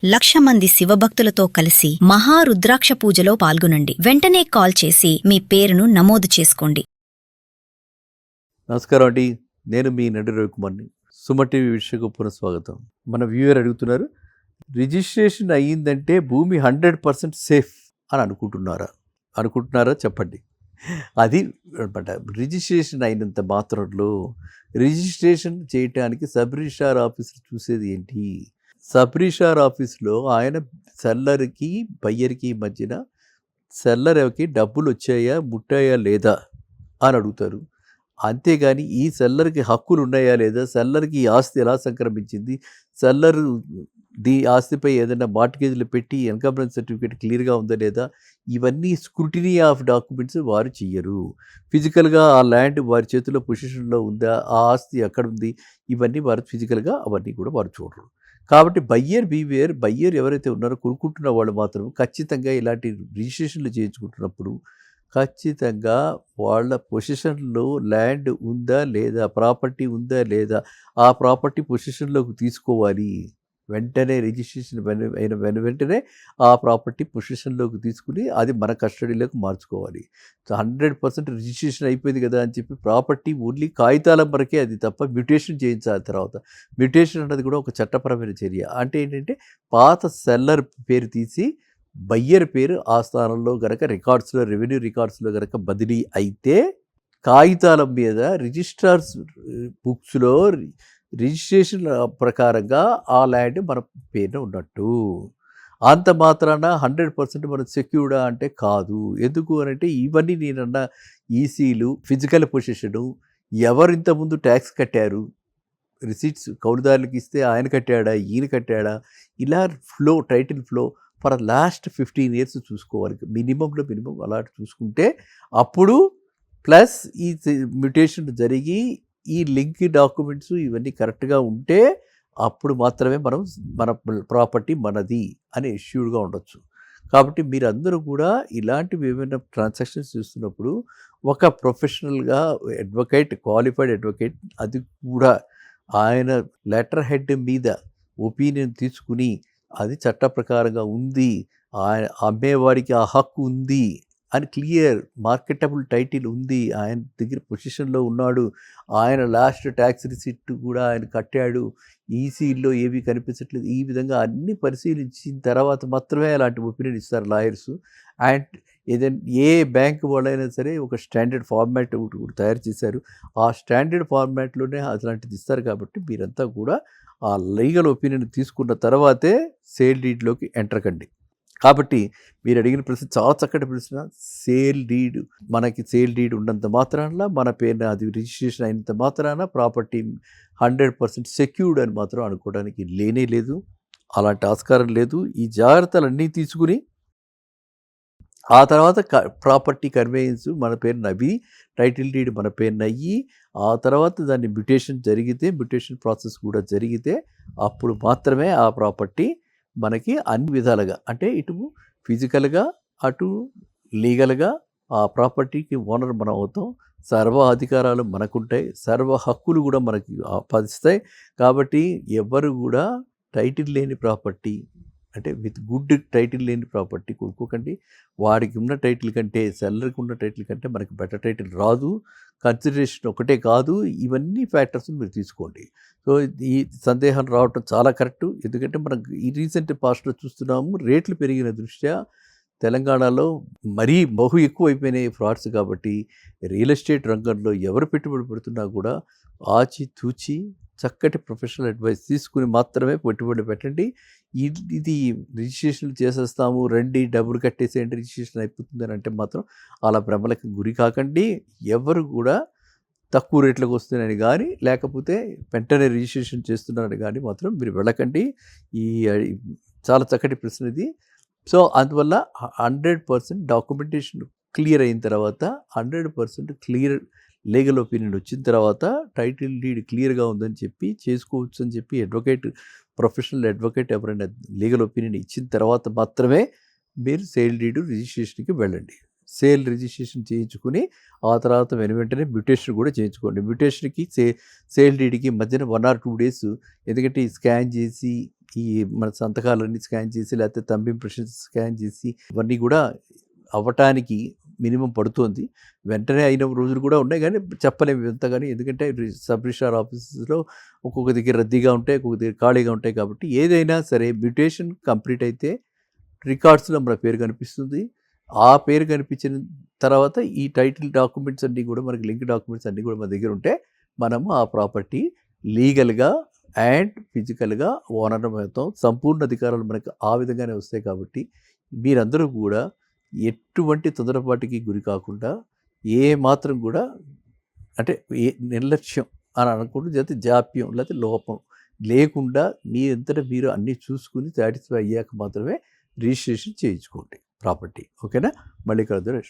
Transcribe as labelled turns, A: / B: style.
A: 1,00,000 మంది శివభక్తులతో కలిసి మహారుద్రాక్ష పూజలో పాల్గొనండి. వెంటనే కాల్ చేసి మీ పేరును నమోదు చేసుకోండి.
B: నమస్కారం అండి, నేను మీ నడి రవికుమార్ని. సుమ టీవీ వీక్షకు పునఃస్వాగతం. మన వ్యూయర్ అడుగుతున్నారు, రిజిస్ట్రేషన్ అయ్యిందంటే భూమి 100% సేఫ్ అని అనుకుంటున్నారా చెప్పండి. అది అనమాట. రిజిస్ట్రేషన్ అయినంత మాత్రంలో రిజిస్ట్రేషన్ చేయటానికి సబ్ రిజిస్ట్రార్ ఆఫీస్ చూసేది ఏంటి? సబ్ రిజిస్ట్రార్ ఆఫీస్లో ఆయన సెల్లర్కి బయ్యర్కి మధ్యన సెల్లర్కి డబ్బులు వచ్చాయా ముట్టాయా లేదా అని అడుగుతారు. అంతేగాని ఈ సెల్లర్కి హక్కులు ఉన్నాయా లేదా, సెల్లర్కి ఈ ఆస్తి ఎలా సంక్రమించింది, సెల్లర్ ఆస్తిపై ఏదైనా మార్ట్గేజ్లు పెట్టి ఎన్కంబరెన్స్ సర్టిఫికేట్ క్లియర్గా ఉందా లేదా, ఇవన్నీ స్క్రూటినీ ఆఫ్ డాక్యుమెంట్స్ వారు చెయ్యరు. ఫిజికల్గా ఆ ల్యాండ్ వారి చేతిలో పొజిషన్లో ఉందా, ఆ ఆస్తి ఎక్కడ ఉంది, ఇవన్నీ వారు ఫిజికల్గా అవన్నీ కూడా వారు చూడరు. కాబట్టి బయ్యర్ ఎవరైతే ఉన్నారో కొనుక్కుంటున్న వాళ్ళు మాత్రం ఖచ్చితంగా ఇలాంటి రిజిస్ట్రేషన్లు చేయించుకుంటున్నప్పుడు ఖచ్చితంగా వాళ్ళ పొజిషన్లో ల్యాండ్ ఉందా లేదా, ప్రాపర్టీ ఉందా లేదా, ఆ ప్రాపర్టీ పొజిషన్లోకి తీసుకోవాలి. వెంటనే రిజిస్ట్రేషన్ అయిన వెంటనే ఆ ప్రాపర్టీ పొజిషన్లోకి తీసుకుని అది మన కస్టడీలోకి మార్చుకోవాలి. 100% రిజిస్ట్రేషన్ అయిపోయింది కదా అని చెప్పి ప్రాపర్టీ ఓన్లీ కాగితాల వరకే, అది తప్ప మ్యూటేషన్ చేయించాలి. తర్వాత మ్యూటేషన్ అన్నది కూడా ఒక చట్టపరమైన చర్య. అంటే ఏంటంటే పాత సెల్లర్ పేరు తీసి బయ్యర్ పేరు ఆ స్థానంలో గనక రికార్డ్స్లో, రెవెన్యూ రికార్డ్స్లో గనక బదిలీ అయితే కాగితాల మీద రిజిస్ట్రార్స్ బుక్స్లో రిజిస్ట్రేషన్ ప్రకారంగా ఆ ల్యాండ్ మన పేరున ఉన్నట్టు. అంత మాత్రాన 100% మనం సెక్యూర్డా అంటే కాదు. ఎందుకు అని అంటే ఇవన్నీ నేనన్న ఈసీలు, ఫిజికల్ పొజిషను, ఎవరు ఇంతకుముందు ట్యాక్స్ కట్టారు, రిసీట్స్ కౌలుదారులకు ఇస్తే ఆయన కట్టాడా ఈయన కట్టాడా, ఇలా title flow for last 15 years చూసుకోవాలి. మినిమం అలా చూసుకుంటే అప్పుడు ప్లస్ ఈ మ్యూటేషన్ జరిగి ఈ లింక్ డాక్యుమెంట్స్ ఇవన్నీ కరెక్ట్గా ఉంటే అప్పుడు మాత్రమే మన ప్రాపర్టీ మనది అని ఎష్యూర్డ్గా ఉండొచ్చు. కాబట్టి మీరందరూ కూడా ఇలాంటివి ఏమైనా ట్రాన్సాక్షన్స్ చూస్తున్నప్పుడు ఒక ప్రొఫెషనల్గా క్వాలిఫైడ్ అడ్వకేట్, అది కూడా ఆయన లెటర్ హెడ్ మీద ఒపీనియన్ తీసుకుని అది చట్ట ప్రకారంగా ఉంది, ఆయన అమ్మేవాడికి ఆ హక్కు ఉంది అని క్లియర్ మార్కెటబుల్ టైటిల్ ఉంది, ఆయన దగ్గర పొజిషన్లో ఉన్నాడు, ఆయన లాస్ట్ ట్యాక్స్ రిసిప్ట్ కూడా ఆయన కట్టాడు, ఈసీలో ఏవి కనిపించట్లేదు, ఈ విధంగా అన్ని పరిశీలించిన తర్వాత మాత్రమే అలాంటి ఒపీనియన్ ఇస్తారు లాయర్స్. అండ్ ఏదైనా ఏ బ్యాంక్ వాళ్ళైనా సరే ఒక స్టాండర్డ్ ఫార్మాట్ ఒకటి తయారు చేశారు. ఆ స్టాండర్డ్ ఫార్మాట్లోనే అలాంటిది ఇస్తారు. కాబట్టి మీరంతా కూడా ఆ లీగల్ ఒపీనియన్ తీసుకున్న తర్వాతే సేల్ డీడ్లోకి ఎంటర్ కండి. కాబట్టి మీరు అడిగిన ప్రశ్న చాలా చక్కటి ప్రశ్న. మనకి సేల్ డీడ్ ఉన్నంత మాత్రాన, మన పేరున అది రిజిస్ట్రేషన్ అయినంత మాత్రాన ప్రాపర్టీ 100% సెక్యూర్డ్ అని మాత్రం అనుకోవడానికి లేనే లేదు, అలాంటి ఆస్కారం లేదు. ఈ జాగ్రత్తలన్నీ తీసుకుని ఆ తర్వాత ప్రాపర్టీ కన్వేయన్స్ మన పేరున అవి, టైటిల్ డీడ్ మన పేరున అయ్యి, ఆ తర్వాత దాన్ని మ్యూటేషన్ ప్రాసెస్ కూడా జరిగితే అప్పుడు మాత్రమే ఆ ప్రాపర్టీ మనకి అన్ని విధాలుగా, అంటే ఇటు ఫిజికల్గా అటు లీగల్గా ఆ ప్రాపర్టీకి ఓనర్ మనం అవుతాం, సర్వ అధికారాలు మనకుంటాయి, సర్వ హక్కులు కూడా మనకి ఆపాదిస్తాయి. కాబట్టి ఎవరు కూడా టైటిల్ లేని ప్రాపర్టీ, అంటే విత్ గుడ్ టైటిల్ లేని ప్రాపర్టీ కొనుక్కోకండి. వాడికి ఉన్న టైటిల్ కంటే, సెల్లర్కి ఉన్న టైటిల్ కంటే మనకి బెటర్ టైటిల్ రాదు. కన్సిడరేషన్ ఒకటే కాదు, ఇవన్నీ ఫ్యాక్టర్స్ మీరు తీసుకోండి. సో ఈ సందేహం రావటం చాలా కరెక్టు. ఎందుకంటే మనం ఈ రీసెంట్ పాస్ట్లో చూస్తున్నాము, రేట్లు పెరిగిన దృష్ట్యా తెలంగాణలో మరీ ఎక్కువ అయిపోయినాయి ఫ్రాడ్స్. కాబట్టి రియల్ ఎస్టేట్ రంగంలో ఎవరు పెట్టుబడి పెడుతున్నా కూడా ఆచితూచి చక్కటి ప్రొఫెషనల్ అడ్వైస్ తీసుకుని మాత్రమే పెట్టుబడి పెట్టండి. ఇది రిజిస్ట్రేషన్లు చేసేస్తాము, రండి డబ్బులు కట్టేసేయండి రిజిస్ట్రేషన్ అయిపోతుంది అని అంటే మాత్రం అలా భ్రమలకు గురి కాకండి. ఎవరు కూడా తక్కువ రేట్లకు వస్తున్నాయని కానీ, లేకపోతే వెంటనే రిజిస్ట్రేషన్ చేస్తున్నారని కానీ మాత్రం మీరు వెళ్ళకండి. ఈ చాలా చక్కటి ప్రశ్న ఇది. సో అందువల్ల 100% డాక్యుమెంటేషన్ క్లియర్ అయిన తర్వాత, 100% క్లియర్ లీగల్ ఒపీనియన్ వచ్చిన తర్వాత, టైటిల్ డీడ్ క్లియర్గా ఉందని చెప్పి చేసుకోవచ్చు అని చెప్పి ప్రొఫెషనల్ అడ్వకేట్ ఎవరైనా లీగల్ ఒపీనియన్ ఇచ్చిన తర్వాత మాత్రమే మీరు సేల్ డీడ్ రిజిస్ట్రేషన్కి వెళ్ళండి. సేల్ రిజిస్ట్రేషన్ చేయించుకుని ఆ తర్వాత వెంటనే మ్యూటేషన్ కూడా చేయించుకోండి. మ్యూటేషన్కి సేల్ డీడ్కి మధ్యన 1 or 2 days, ఎందుకంటే స్కాన్ చేసి ఈ మన సంతకాలన్నీ స్కాన్ చేసి లేకపోతే థంబ్ ఇంప్రెషన్స్ స్కాన్ చేసి ఇవన్నీ కూడా అవ్వటానికి మినిమం పడుతుంది. వెంటనే అయిన రోజులు కూడా ఉన్నాయి కానీ చెప్పలేము ఎంత, కానీ ఎందుకంటే సబ్ రిజిస్ట్రార్ ఆఫీసెస్లో ఒక్కొక్క దగ్గర రద్దీగా ఉంటాయి, ఒక్కొక్క దగ్గర ఖాళీగా ఉంటాయి. కాబట్టి ఏదైనా సరే మ్యూటేషన్ కంప్లీట్ అయితే రికార్డ్స్లో మన పేరు కనిపిస్తుంది. ఆ పేరు కనిపించిన తర్వాత ఈ టైటిల్ డాక్యుమెంట్స్ అన్నీ కూడా మనకి లింక్ డాక్యుమెంట్స్ అన్నీ కూడా మన దగ్గర ఉంటే మనము ఆ ప్రాపర్టీ లీగల్గా అండ్ ఫిజికల్గా ఓనర్ అవుతాం. సంపూర్ణ అధికారాలు మనకు ఆ విధంగానే వస్తాయి. కాబట్టి మీరందరూ కూడా ఎటువంటి తొందరపాటికి గురి కాకుండా ఏ మాత్రం కూడా అంటే ఏ నిర్లక్ష్యం అని అనుకుంటూ లేకపోతే జాప్యం లేకపోతే లోపం లేకుండా మీ అంతటా మీరు అన్నీ చూసుకుని సాటిస్ఫై అయ్యాక మాత్రమే రిజిస్ట్రేషన్ చేయించుకోండి ప్రాపర్టీ. ఓకేనా? మళ్ళీ కలుద్దాం.